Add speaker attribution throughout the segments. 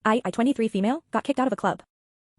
Speaker 1: I, 23 female, got kicked out of a club.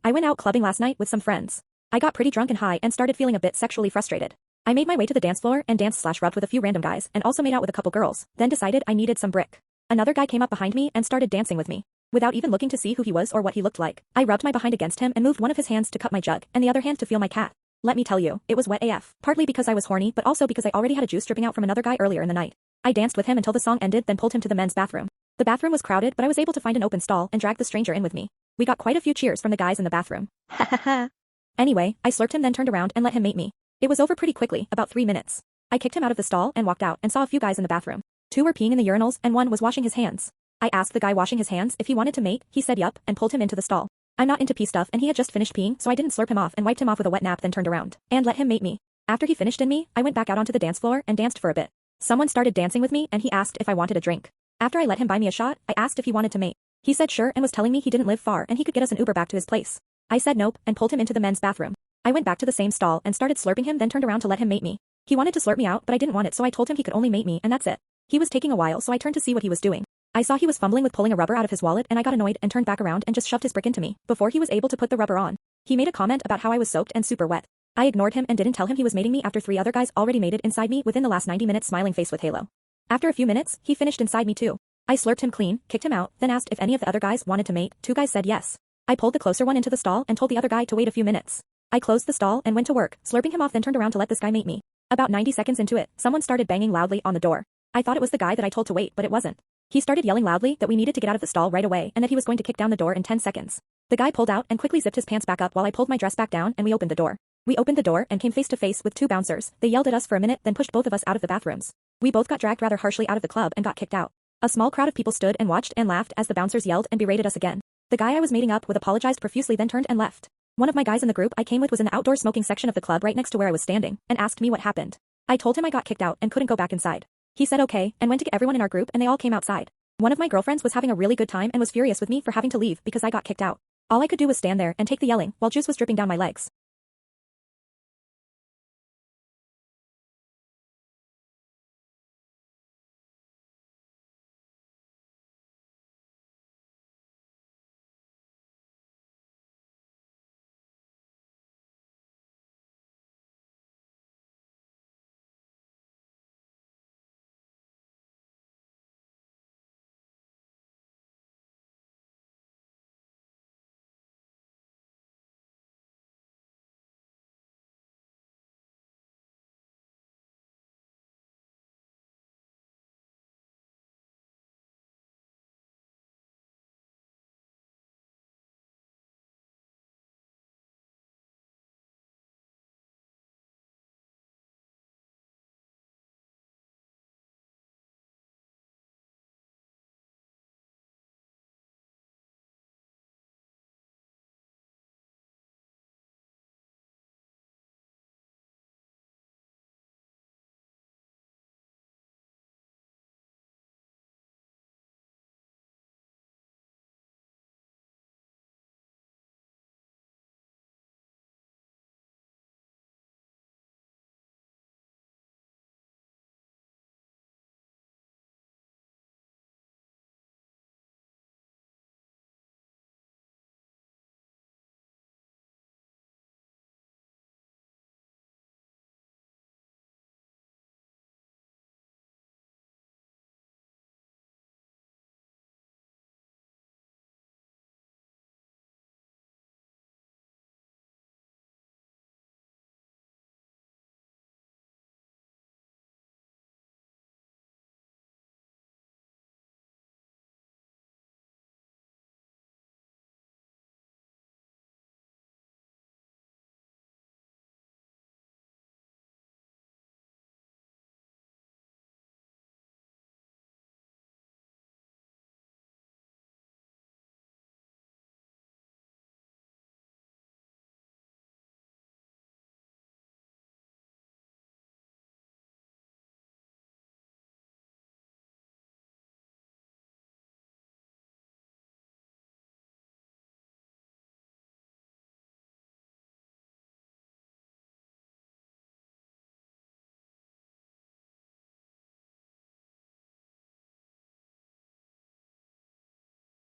Speaker 1: I went out clubbing last night with some friends. I got pretty drunk and high and started feeling a bit sexually frustrated. I made my way to the dance floor and danced/rubbed with a few random guys and also made out with a couple girls, then decided I needed some brick. Another guy came up behind me and started dancing with me. Without even looking to see who he was or what he looked like, I rubbed my behind against him and moved one of his hands to cut my jug and the other hand to feel my cat. Let me tell you, it was wet AF. Partly because I was horny but also because I already had a juice dripping out from another guy earlier in the night. I danced with him until the song ended, then pulled him to the men's bathroom. The bathroom was crowded, but I was able to find an open stall and drag the stranger in with me. We got quite a few cheers from the guys in the bathroom. Ha ha ha. Anyway, I slurped him, then turned around and let him mate me. It was over pretty quickly, about 3 minutes. I kicked him out of the stall and walked out and saw a few guys in the bathroom. 2 were peeing in the urinals and 1 was washing his hands. I asked the guy washing his hands if he wanted to mate, he said yup, and pulled him into the stall. I'm not into pee stuff and he had just finished peeing, so I didn't slurp him off and wiped him off with a wet nap, then turned around and let him mate me. After he finished in me, I went back out onto the dance floor and danced for a bit. Someone started dancing with me and he asked if I wanted a drink. After I let him buy me a shot, I asked if he wanted to mate. He said sure and was telling me he didn't live far and he could get us an Uber back to his place. I said nope and pulled him into the men's bathroom. I went back to the same stall and started slurping him, then turned around to let him mate me. He wanted to slurp me out but I didn't want it, so I told him he could only mate me and that's it. He was taking a while, so I turned to see what he was doing. I saw he was fumbling with pulling a rubber out of his wallet and I got annoyed and turned back around and just shoved his brick into me before he was able to put the rubber on. He made a comment about how I was soaked and super wet. I ignored him and didn't tell him he was mating me after 3 other guys already mated inside me within the last 90 minutes, smiling face with halo. After a few minutes, he finished inside me too. I slurped him clean, kicked him out, then asked if any of the other guys wanted to mate. 2 guys said yes. I pulled the closer one into the stall and told the other guy to wait a few minutes. I closed the stall and went to work, slurping him off, then turned around to let this guy mate me. About 90 seconds into it, someone started banging loudly on the door. I thought it was the guy that I told to wait, but it wasn't. He started yelling loudly that we needed to get out of the stall right away and that he was going to kick down the door in 10 seconds. The guy pulled out and quickly zipped his pants back up while I pulled my dress back down and we opened the door. We opened the door and came face to face with 2 bouncers. They yelled at us for a minute, then pushed both of us out of the bathrooms. We both got dragged rather harshly out of the club and got kicked out. A small crowd of people stood and watched and laughed as the bouncers yelled and berated us again. The guy I was mating up with apologized profusely, then turned and left. One of my guys in the group I came with was in the outdoor smoking section of the club right next to where I was standing and asked me what happened. I told him I got kicked out and couldn't go back inside. He said okay and went to get everyone in our group and they all came outside. One of my girlfriends was having a really good time and was furious with me for having to leave because I got kicked out. All I could do was stand there and take the yelling while juice was dripping down my legs.